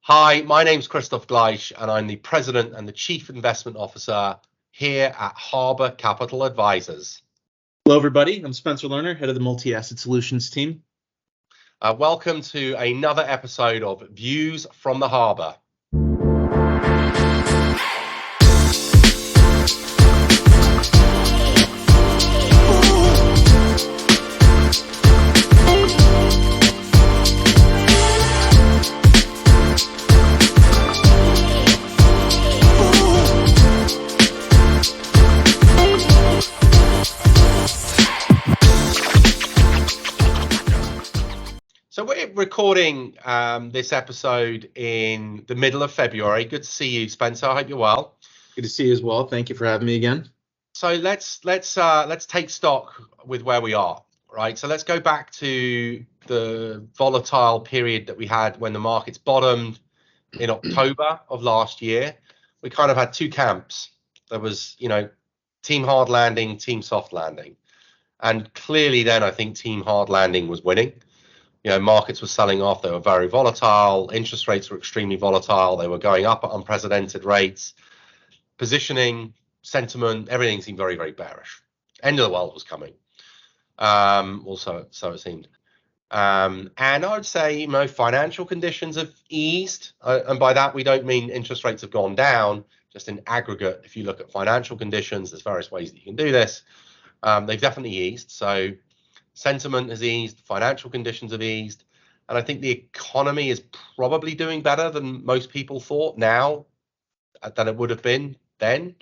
Hi, my name's Kristof Gleich, and I'm the President and the Chief Investment Officer here at Harbour Capital Advisors. Hello, everybody. I'm Spenser, Lerner, head of the Multi-Asset Solutions team. Welcome to another episode of Views from the Harbour. So we're recording this episode in the middle of February. Good to see you, Spenser. I hope you're well. Good to see you as well. Thank you for having me again. So let's take stock with where we are, right? So let's go back to the volatile period that we had when the markets bottomed in October of last year. We kind of had two camps. There was, team hard landing, team soft landing. And clearly then I think team hard landing was winning. Markets were selling off. They were very volatile. Interest rates were extremely volatile. They were going up at unprecedented rates. Positioning, sentiment, everything seemed very, very bearish. End of the world was coming. So it seemed. And I would say, financial conditions have eased. And by that, we don't mean interest rates have gone down. Just in aggregate, if you look at financial conditions, there's various ways that you can do this. They've definitely eased. So sentiment has eased, financial conditions have eased, and I think the economy is probably doing better than most people thought now than it would have been then.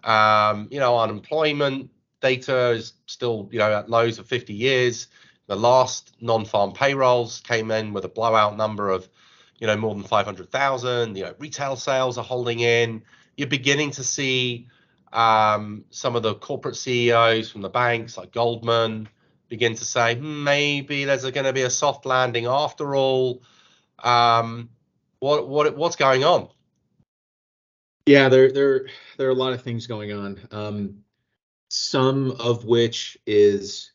Unemployment data is still, at lows of 50 years. The last non-farm payrolls came in with a blowout number of, more than 500,000. Retail sales are holding in. You're beginning to see some of the corporate CEOs from the banks like Goldman begin to say, maybe there's going to be a soft landing after all. What's going on? Yeah, there are a lot of things going on. Some of which is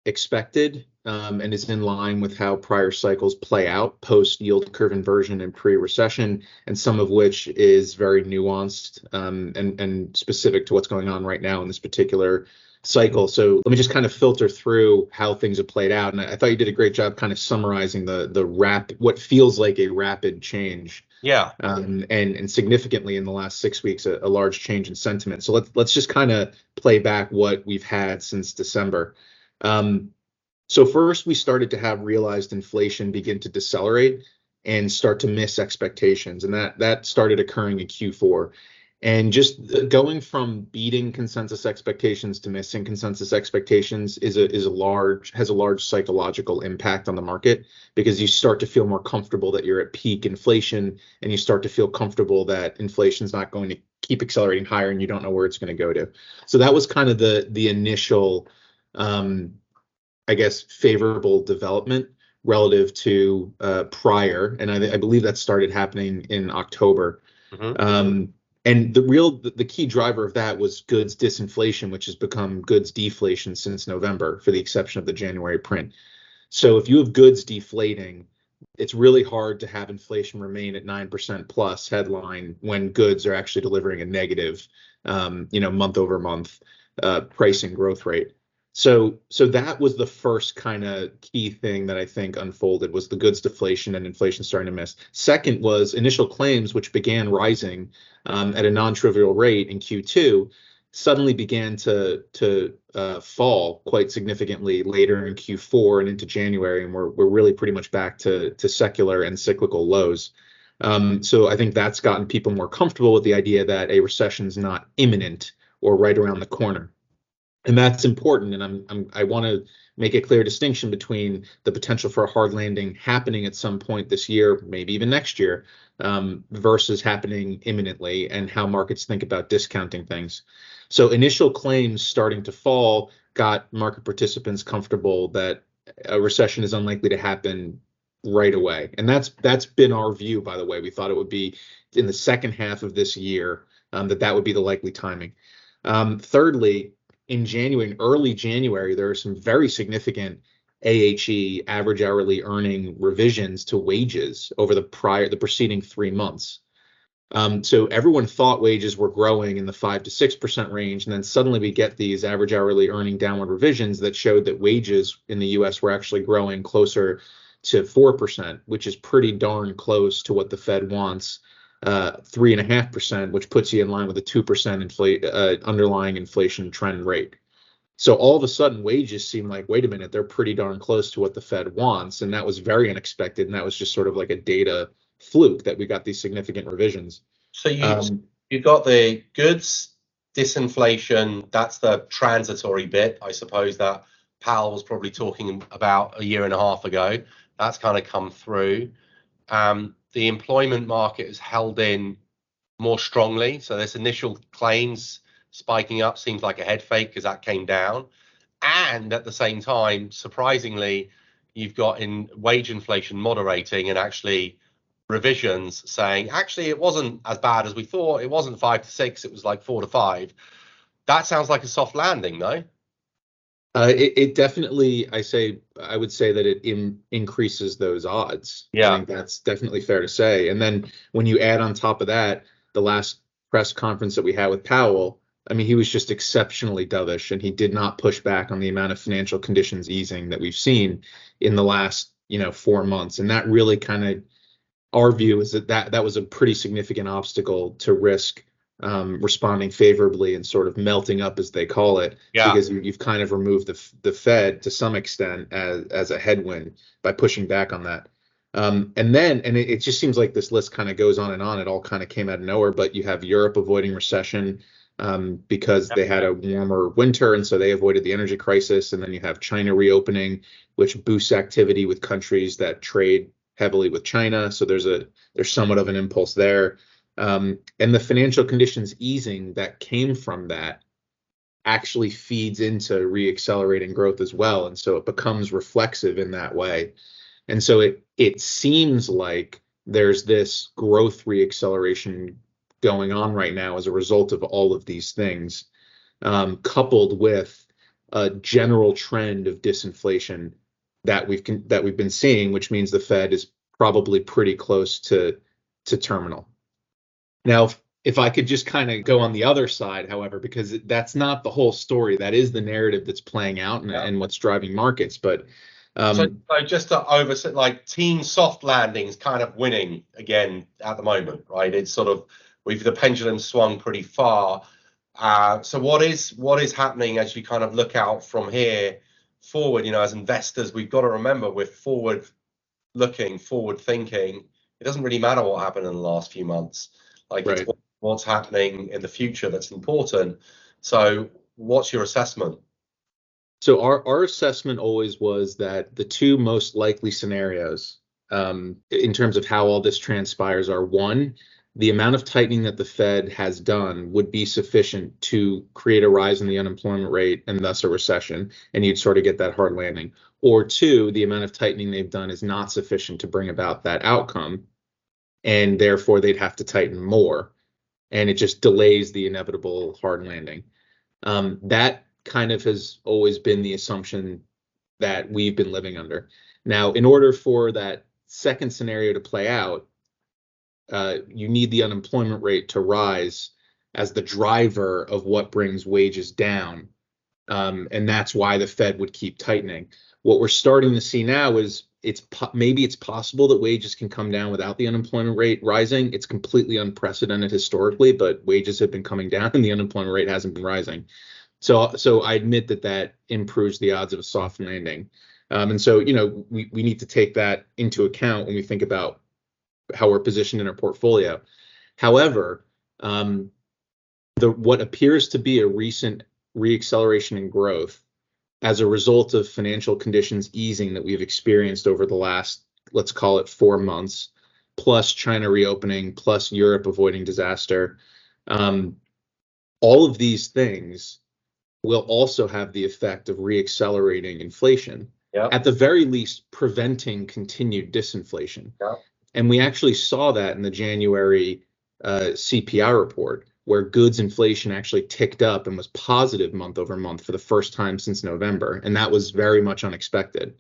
expected and is in line with how prior cycles play out post yield curve inversion and pre-recession, and some of which is very nuanced and specific to what's going on right now in this particular cycle. So let me just kind of filter through how things have played out. And I thought you did a great job kind of summarizing the what feels like a rapid change. Yeah. And significantly in the last 6 weeks, a large change in sentiment. So let's just kind of play back what we've had since December. So first, we started to have realized inflation begin to decelerate and start to miss expectations. And that started occurring in Q4. And just going from beating consensus expectations to missing consensus expectations has a large psychological impact on the market, because you start to feel more comfortable that you're at peak inflation, and you start to feel comfortable that inflation's not going to keep accelerating higher, and you don't know where it's going to go to. So that was kind of the initial, favorable development relative to prior, and I believe that started happening in October. Mm-hmm. And the key driver of that was goods disinflation, which has become goods deflation since November, for the exception of the January print. So if you have goods deflating, it's really hard to have inflation remain at 9% plus headline when goods are actually delivering a negative, month over month pricing growth rate. So that was the first kind of key thing that I think unfolded, was the goods deflation and inflation starting to miss. Second was initial claims, which began rising at a non-trivial rate in Q2, suddenly began to fall quite significantly later in Q4 and into January, and we're really pretty much back to secular and cyclical lows. So I think that's gotten people more comfortable with the idea that a recession is not imminent or right around the corner. And that's important, and I want to make a clear distinction between the potential for a hard landing happening at some point this year, maybe even next year, versus happening imminently, and how markets think about discounting things. So initial claims starting to fall got market participants comfortable that a recession is unlikely to happen right away. And that's been our view, by the way. We thought it would be in the second half of this year, that would be the likely timing. Thirdly, in early January, there are some very significant AHE, average hourly earning revisions to wages over the preceding 3 months. So everyone thought wages were growing in the 5 to 6% range, and then suddenly we get these average hourly earning downward revisions that showed that wages in the U.S. were actually growing closer to 4%, which is pretty darn close to what the Fed wants, 3.5%, which puts you in line with a 2% underlying inflation trend rate. So all of a sudden, wages seem like, wait a minute, they're pretty darn close to what the Fed wants, and that was very unexpected, and that was just sort of like a data fluke that we got these significant revisions. So you've got the goods disinflation. That's the transitory bit, I suppose, that Powell was probably talking about a year and a half ago. That's kind of come through. The employment market has held in more strongly. So this initial claims spiking up seems like a head fake because that came down. And at the same time, surprisingly, you've got in wage inflation moderating and actually revisions saying, actually, it wasn't as bad as we thought. It wasn't 5 to 6. It was like 4 to 5. That sounds like a soft landing, no? It definitely, I would say that it increases those odds. Yeah. I think that's definitely fair to say. And then when you add on top of that, the last press conference that we had with Powell, I mean, he was just exceptionally dovish, and he did not push back on the amount of financial conditions easing that we've seen in the last, 4 months. And that really kind of, our view is that was a pretty significant obstacle to risk responding favorably and sort of melting up, as they call it, because you've kind of removed the Fed to some extent as a headwind by pushing back on that. And it just seems like this list kind of goes on and on. It all kind of came out of nowhere, but you have Europe avoiding recession because they had a warmer winter, and so they avoided the energy crisis. And then you have China reopening, which boosts activity with countries that trade heavily with China. So there's somewhat of an impulse there. And the financial conditions easing that came from that actually feeds into reaccelerating growth as well. And so it becomes reflexive in that way. And so it seems like there's this growth reacceleration going on right now as a result of all of these things, coupled with a general trend of disinflation that we've been seeing, which means the Fed is probably pretty close to terminal. Now, if I could just kind of go on the other side, however, because that's not the whole story. That is the narrative that's playing out and what's driving markets. But so just to overstate, like team soft landings kind of winning again at the moment, right? It's sort of the pendulum swung pretty far. So what is happening as you kind of look out from here forward? As investors, we've got to remember we're forward looking, forward thinking. It doesn't really matter what happened in the last few months. Like it's what's happening in the future that's important. So what's your assessment? So our assessment always was that the two most likely scenarios in terms of how all this transpires are, one, the amount of tightening that the Fed has done would be sufficient to create a rise in the unemployment rate and thus a recession, and you'd sort of get that hard landing. Or two, the amount of tightening they've done is not sufficient to bring about that outcome, and therefore they'd have to tighten more, and it just delays the inevitable hard landing. That kind of has always been the assumption that we've been living under. Now, in order for that second scenario to play out, you need the unemployment rate to rise as the driver of what brings wages down. And that's why the Fed would keep tightening. What we're starting to see now is maybe it's possible that wages can come down without the unemployment rate rising. It's completely unprecedented historically, but wages have been coming down and the unemployment rate hasn't been rising. So I admit that improves the odds of a soft landing. And so, we need to take that into account when we think about how we're positioned in our portfolio. However, what appears to be a recent reacceleration in growth as a result of financial conditions easing that we've experienced over the last, let's call it 4 months, plus China reopening, plus Europe avoiding disaster, all of these things will also have the effect of reaccelerating inflation, at the very least preventing continued disinflation. And we actually saw that in the January CPI report, where goods inflation actually ticked up and was positive month over month for the first time since November, and that was very much unexpected.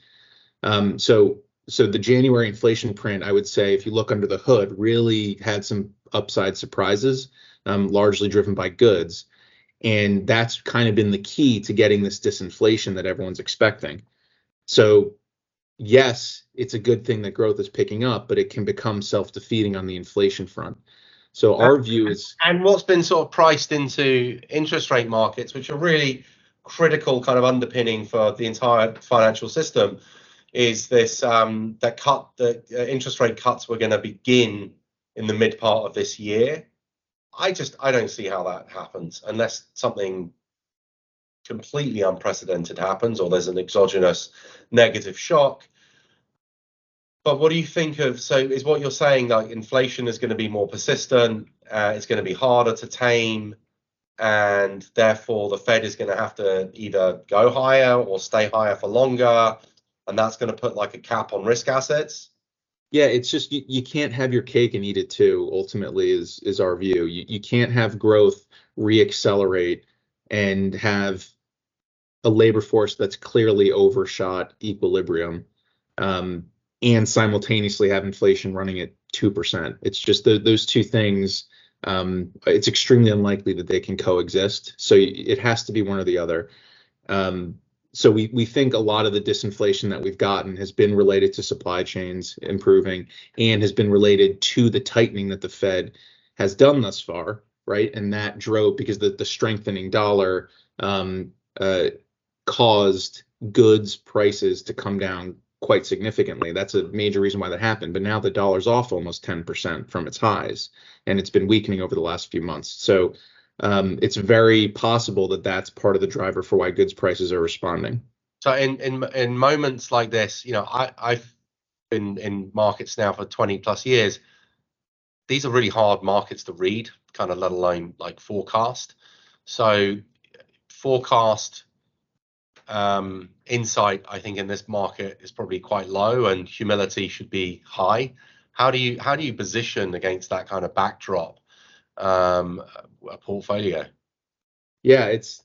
So the January inflation print, I would say, if you look under the hood, really had some upside surprises, largely driven by goods. And that's kind of been the key to getting this disinflation that everyone's expecting. So yes, it's a good thing that growth is picking up, but it can become self-defeating on the inflation front. So our view is, and what's been sort of priced into interest rate markets, which are really critical kind of underpinning for the entire financial system, is this the interest rate cuts were going to begin in the mid part of this year. I don't see how that happens unless something completely unprecedented happens or there's an exogenous negative shock. But what do you think of, so is what you're saying, like inflation is going to be more persistent, it's going to be harder to tame, and therefore the Fed is going to have to either go higher or stay higher for longer, and that's going to put like a cap on risk assets? yeah, it's just you can't have your cake and eat it too, ultimately, is our view. You can't have growth reaccelerate and have a labor force that's clearly overshot equilibrium, and simultaneously have inflation running at 2%. It's just those two things. It's extremely unlikely that they can coexist. So it has to be one or the other. So we think a lot of the disinflation that we've gotten has been related to supply chains improving and has been related to the tightening that the Fed has done thus far, right? And that drove, because the strengthening dollar caused goods prices to come down quite significantly. That's a major reason why that happened. But now the dollar's off almost 10% from its highs, and it's been weakening over the last few months. So it's very possible that that's part of the driver for why goods prices are responding. So in moments like this, I've been in markets now for 20 plus years. These are really hard markets to read, kind of let alone like forecast. So forecast insight, I think, in this market is probably quite low, and humility should be high. How do you position against that kind of backdrop, a portfolio? Yeah, it's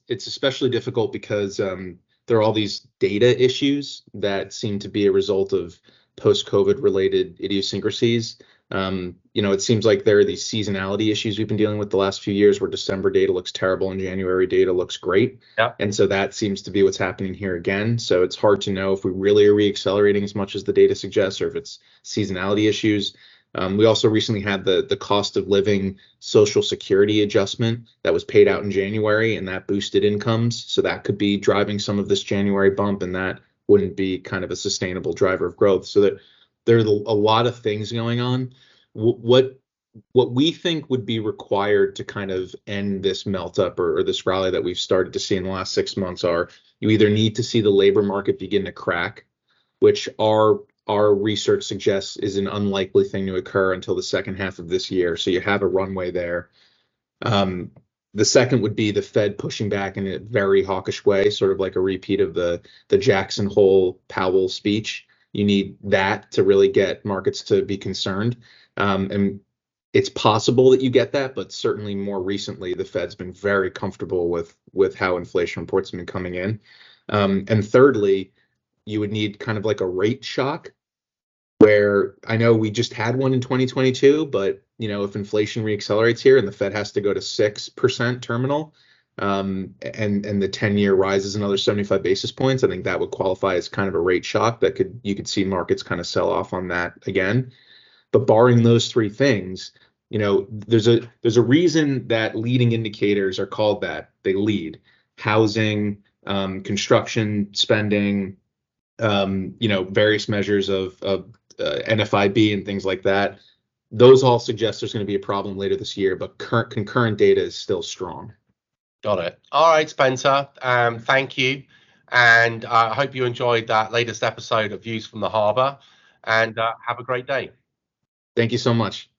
especially difficult because there are all these data issues that seem to be a result of post-COVID related idiosyncrasies. It seems like there are these seasonality issues we've been dealing with the last few years, where December data looks terrible and January data looks great. Yeah. And so that seems to be what's happening here again. So it's hard to know if we really are reaccelerating as much as the data suggests, or if it's seasonality issues. We also recently had the cost of living Social Security adjustment that was paid out in January, and that boosted incomes. So that could be driving some of this January bump, and that wouldn't be kind of a sustainable driver of growth. So that there's a lot of things going on. What we think would be required to kind of end this melt up or this rally that we've started to see in the last 6 months are, you either need to see the labor market begin to crack, which our research suggests is an unlikely thing to occur until the second half of this year. So you have a runway there. The second would be the Fed pushing back in a very hawkish way, sort of like a repeat of the Jackson Hole Powell speech. You need that to really get markets to be concerned. And it's possible that you get that, but certainly more recently, the Fed's been very comfortable with how inflation reports have been coming in. And thirdly, you would need kind of like a rate shock, where I know we just had one in 2022, but if inflation reaccelerates here and the Fed has to go to 6% terminal, and the 10-year rises another 75 basis points, I think that would qualify as kind of a rate shock that you could see markets kind of sell off on that again. But barring those three things, there's a reason that leading indicators are called that. They lead: housing, construction spending, various measures of NFIB and things like that. Those all suggest there's going to be a problem later this year, but concurrent data is still strong. Got it. All right, Spencer. Thank you. And I hope you enjoyed that latest episode of Views from the Harbour, and have a great day. Thank you so much.